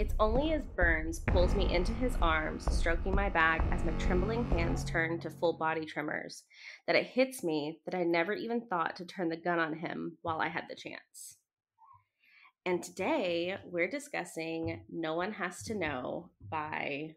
It's only as Burns pulls me into his arms, stroking my back as my trembling hands turn to full body tremors, that it hits me that I never even thought to turn the gun on him while I had the chance. And today we're discussing No One Has to Know by,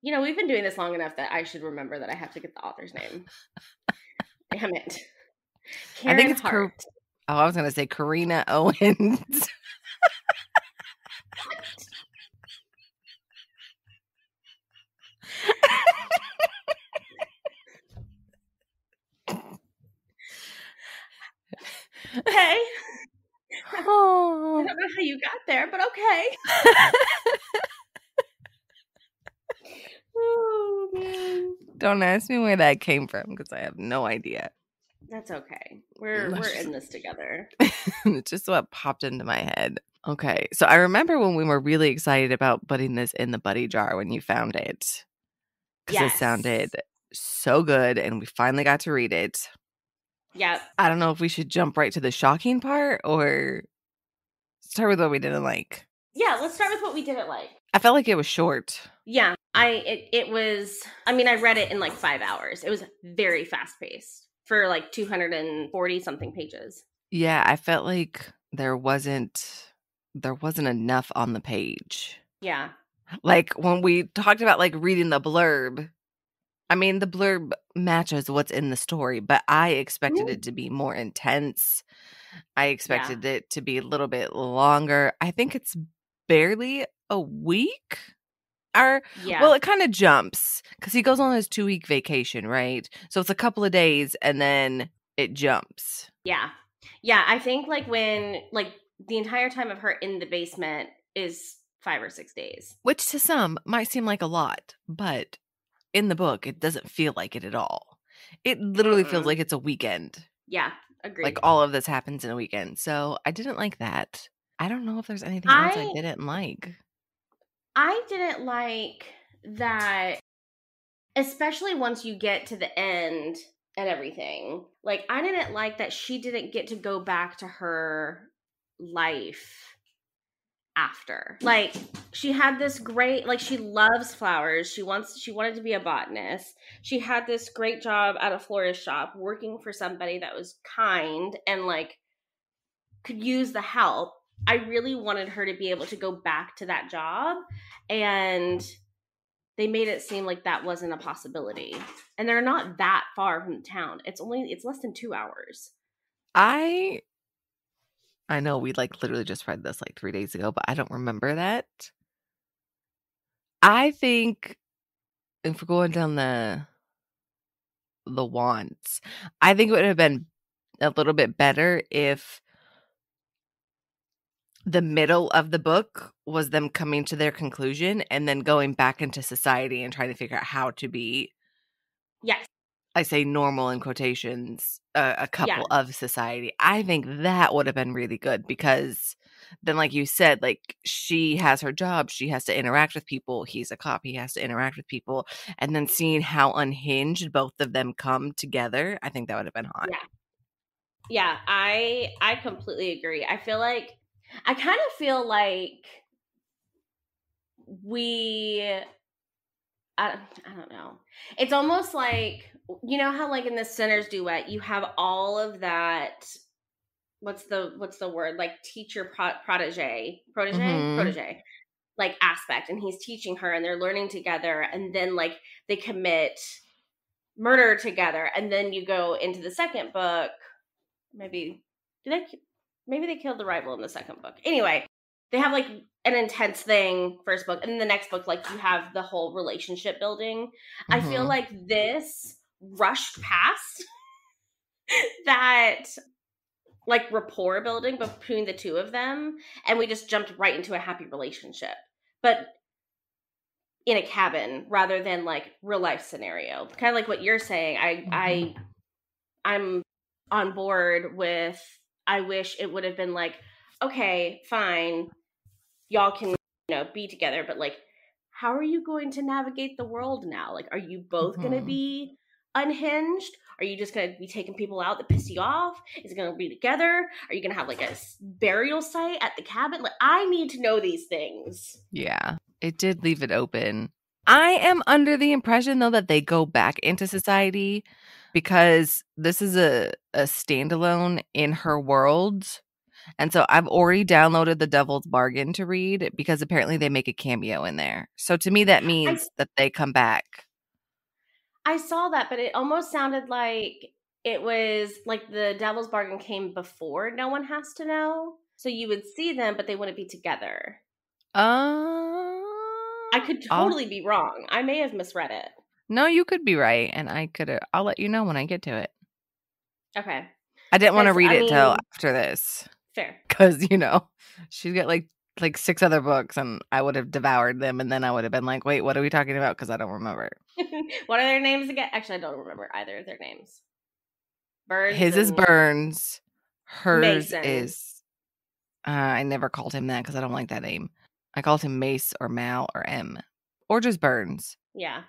we've been doing this long enough that I should remember that I have to get the author's name. Damn it. I think Carin it's Hart. I was going to say Karina Owens. Okay. Oh. I don't know how you got there, but okay. Oh, man. Don't ask me where that came from because I have no idea. That's okay. We're in this together. It's just what popped into my head. Okay, so I remember when we were really excited about putting this in the buddy jar when you found it. Because Yes. it sounded so good and we finally got to read it. Yep. I don't know if we should jump right to the shocking part or start with what we didn't like. Yeah, let's start with what we didn't like. I felt like it was short. Yeah, it was, I read it in like 5 hours. It was very fast paced for like 240 something pages. Yeah, I felt like there wasn't enough on the page. Yeah. Like when we talked about like reading the blurb, the blurb matches what's in the story, but I expected it to be more intense. I expected it to be a little bit longer. I think it's barely a week. Well, it kind of jumps because he goes on his 2-week vacation, right? So it's a couple of days and then it jumps. Yeah. Yeah, I think like when like the entire time of her in the basement is 5 or 6 days. Which to some might seem like a lot, but in the book, it doesn't feel like it at all. It literally feels like it's a weekend. Yeah, agreed. Like all of this happens in a weekend. So I didn't like that. I don't know if there's anything else I didn't like. I didn't like that, especially once you get to the end and everything. Like, I didn't like that she didn't get to go back to her life after. Like, she had this great, like, she loves flowers. She wanted to be a botanist. She had this great job at a florist shop working for somebody that was kind and like could use the help. I really wanted her to be able to go back to that job, and they made it seem like that wasn't a possibility. And they're not that far from the town. It's less than 2 hours. I know we like literally just read this like 3 days ago, but I don't remember that. I think if we're going down the wants, I think it would have been a little bit better if the middle of the book was them coming to their conclusion and then going back into society and trying to figure out how to be, yes, I say normal in quotations, a couple of society. I think that would have been really good because then, like you said, like she has her job, she has to interact with people. He's a cop, he has to interact with people. And then seeing how unhinged both of them come together, I think that would have been hot. Yeah, I completely agree. I kind of feel like I don't know. It's almost like, you know how like in the Sinners Duet, you have all of that, what's the word? Like teacher protege, like aspect. And he's teaching her and they're learning together. And then like they commit murder together. And then you go into the second book. Maybe they killed the rival in the second book. Anyway, they have like an intense thing first book, and then the next book, like you have the whole relationship building. Mm-hmm. I feel like this rushed past that like rapport building between the two of them, and we just jumped right into a happy relationship, but in a cabin rather than like real life scenario. Kind of like what you're saying. I'm on board with, I wish it would have been like, okay, fine, y'all can, be together, but like, how are you going to navigate the world now? Like, are you both going to be unhinged? Are you just going to be taking people out that piss you off? Is it going to be together? Are you going to have like a burial site at the cabin? Like, I need to know these things. Yeah, it did leave it open. I am under the impression, though, that they go back into society because this is a standalone in her world. And so I've already downloaded The Devil's Bargain to read because apparently they make a cameo in there. So to me, that means that they come back. I saw that, but it almost sounded like it was like The Devil's Bargain came before No One Has to Know. So you would see them, but they wouldn't be together. I could totally be wrong. I may have misread it. No, you could be right, and I'll let you know when I get to it. Okay. I didn't want to read it till after this. Fair. Because, she's got like 6 other books, and I would have devoured them, and then I would have been like, wait, what are we talking about? Because I don't remember. What are their names again? Actually, I don't remember either of their names. Burns. His is Burns. Hers Mason. is... I never called him that because I don't like that name. I called him Mace or Mal or M. Or just Burns. Yeah.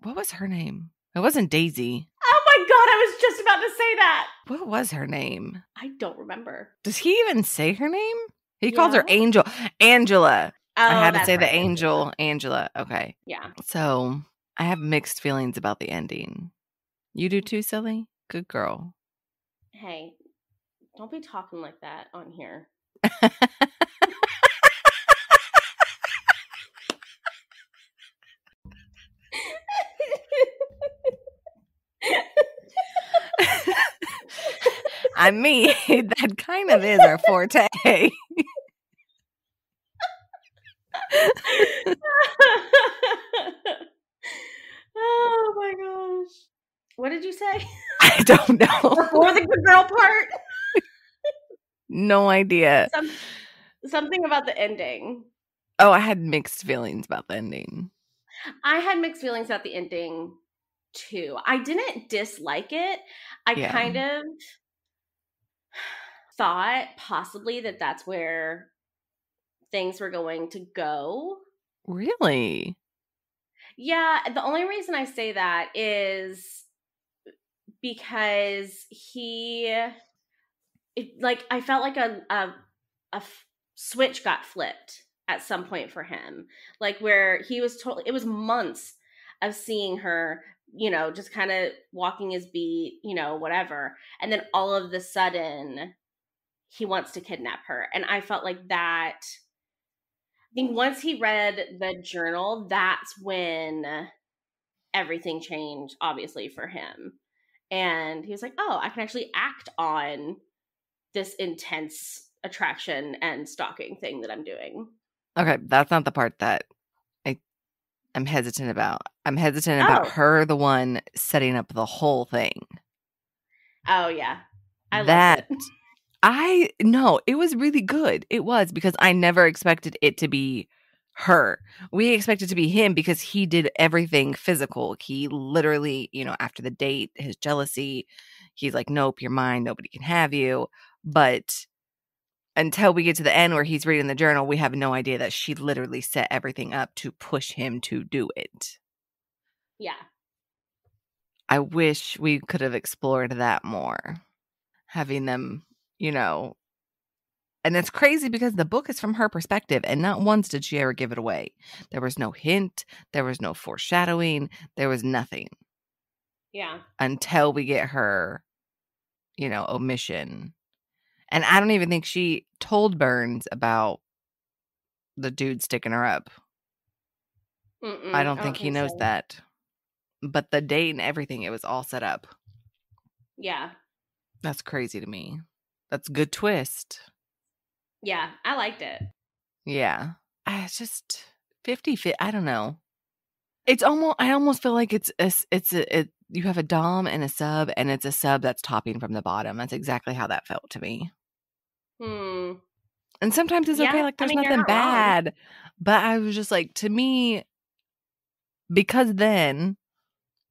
What was her name? It wasn't Daisy. Oh my god, I was just about to say that. What was her name? I don't remember. Does he even say her name? He calls her Angel. Angela. Oh, I had to say right. the Angel. Angela. Okay. Yeah. So I have mixed feelings about the ending. You do too, silly? Good girl. Hey, don't be talking like that on here. I mean, that kind of is our forte. Oh my gosh. What did you say? I don't know. Before the good girl part? No idea. Something about the ending. Oh, I had mixed feelings about the ending. I had mixed feelings about the ending too. I didn't dislike it. I kind of thought possibly that that's where things were going to go. Really? Yeah. The only reason I say that is because I felt like a switch got flipped at some point for him, like where he was totally, it was months of seeing her, just kind of walking his beat, whatever. And then all of the sudden he wants to kidnap her. And I felt like that, I think once he read the journal, that's when everything changed, obviously, for him. And he was like, oh, I can actually act on this intense attraction and stalking thing that I'm doing. Okay, that's not the part that I'm hesitant about. I'm hesitant about her, the one setting up the whole thing. Oh, yeah. I loved it. No, it was really good. It was, because I never expected it to be her. We expected it to be him because he did everything physical. He literally, after the date, his jealousy, he's like, nope, you're mine. Nobody can have you. But until we get to the end where he's reading the journal, we have no idea that she literally set everything up to push him to do it. Yeah. I wish we could have explored that more. Having them, and it's crazy because the book is from her perspective, and not once did she ever give it away. There was no hint. There was no foreshadowing. There was nothing. Yeah. Until we get her, omission. And I don't even think she told Burns about the dude sticking her up. I don't think he knows that. But the date and everything, it was all set up. Yeah. That's crazy to me. That's a good twist. Yeah, I liked it. Yeah. It's just 50-50. I don't know. I almost feel like you have a dom and a sub, and it's a sub that's topping from the bottom. That's exactly how that felt to me. And sometimes it's okay. Like, there's nothing bad. Wrong. But I was just like, to me, because then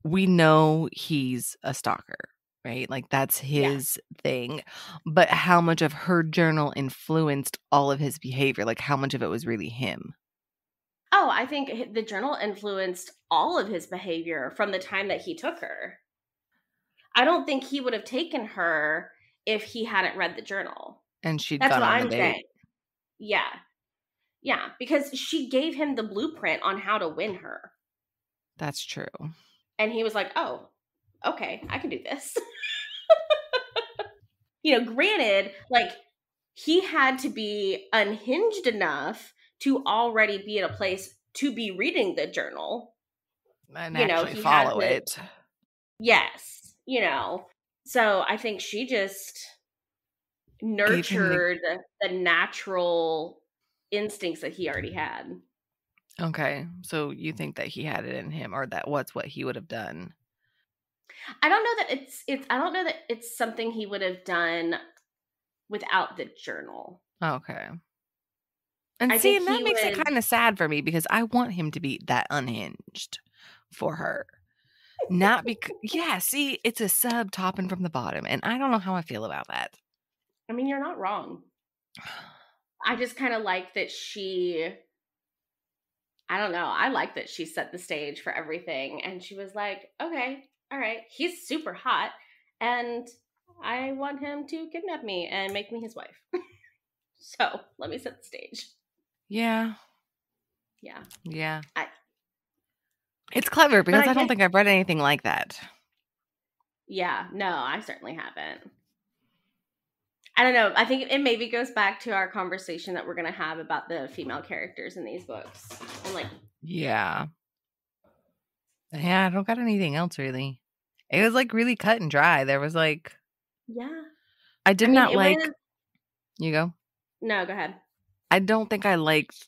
we know he's a stalker, right? Like, that's his thing. But how much of her journal influenced all of his behavior? Like, how much of it was really him? Oh, I think the journal influenced all of his behavior from the time that he took her. I don't think he would have taken her if he hadn't read the journal. And she'd That's gone what on the I'm date. saying. Yeah. Yeah, because she gave him the blueprint on how to win her. That's true. And he was like, oh, okay, I can do this. Granted, like, he had to be unhinged enough to already be in a place to be reading the journal. And actually follow it. Yes. So I think she just nurtured the natural instincts that he already had. Okay. So you think that he had it in him, or that was what he would have done? I don't know that I don't know that it's something he would have done without the journal. Okay. And that makes it kind of sad for me, because I want him to be that unhinged for her. Not because, it's a sub topping from the bottom, and I don't know how I feel about that. I mean, you're not wrong. I just kind of like that I don't know. I like that she set the stage for everything, and she was like, okay, all right, he's super hot, and I want him to kidnap me and make me his wife. So let me set the stage. Yeah. Yeah. Yeah. It's clever, because I don't think I've read anything like that. Yeah. No, I certainly haven't. I don't know. I think it maybe goes back to our conversation that we're going to have about the female characters in these books. And yeah, I don't got anything else really. It was really cut and dry. There was yeah. I did not like. You go. No, go ahead. I don't think I liked.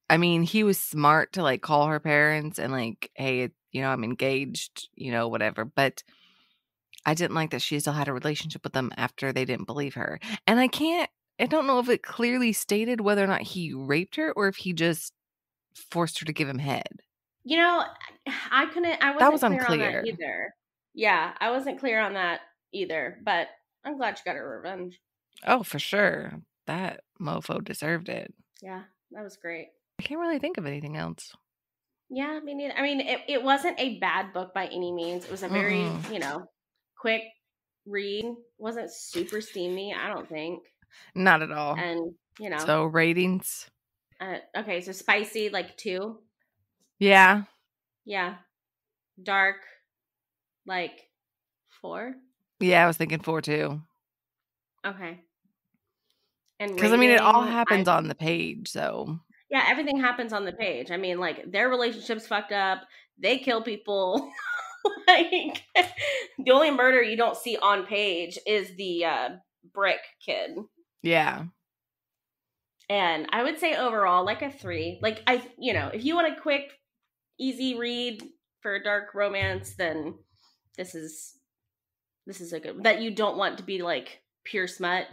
I mean, he was smart to call her parents and hey, I'm engaged, whatever. But I didn't like that she still had a relationship with them after they didn't believe her. And I don't know if it clearly stated whether or not he raped her, or if he just forced her to give him head. I wasn't clear on that either. Yeah, I wasn't clear on that either, but I'm glad she got her revenge. Oh, for sure. That mofo deserved it. Yeah, that was great. I can't really think of anything else. Yeah, me neither. I mean, it wasn't a bad book by any means. It was a very, quick read. It wasn't super steamy, I don't think. Not at all. And, So, ratings? Okay, so spicy, 2. Yeah. Yeah. Dark, 4. Yeah, I was thinking 4 too. Okay. And because it all happens on the page, so yeah, everything happens on the page. I mean, their relationship's fucked up. They kill people. The only murder you don't see on page is the brick kid. Yeah. And I would say overall, a 3. If you want a quick, easy read for a dark romance, then this is a good, that you don't want to be pure smut,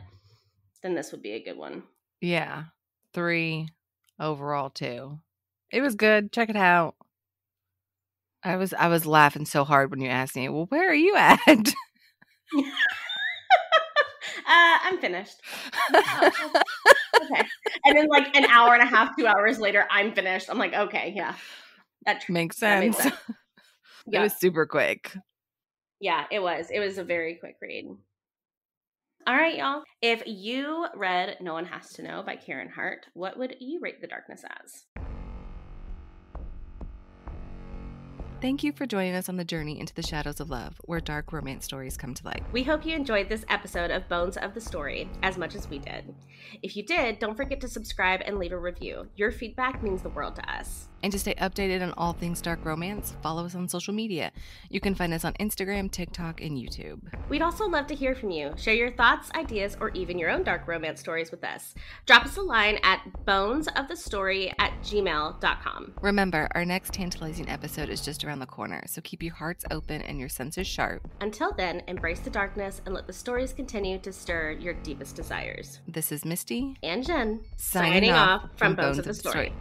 then this would be a good one. Yeah. 3 overall too. It was good. Check it out. I was laughing so hard when you asked me, well, where are you at? I'm finished. Okay. And then an hour and a half, 2 hours later, I'm finished. I'm like, okay, yeah. That makes sense. That Yeah. It was super quick. Yeah, it was. It was a very quick read. All right, y'all. If you read No One Has to Know by Carin Hart, what would you rate The Darkness as? Thank you for joining us on the journey into the shadows of love, where dark romance stories come to light. We hope you enjoyed this episode of Bones of the Story as much as we did. If you did, don't forget to subscribe and leave a review. Your feedback means the world to us. And to stay updated on all things dark romance, follow us on social media. You can find us on Instagram, TikTok, and YouTube. We'd also love to hear from you. Share your thoughts, ideas, or even your own dark romance stories with us. Drop us a line at bonesofthestory@gmail.com. Remember, our next tantalizing episode is just around the corner, so keep your hearts open and your senses sharp. Until then, embrace the darkness and let the stories continue to stir your deepest desires. This is Misty and Jenn, signing off from Bones of the Story.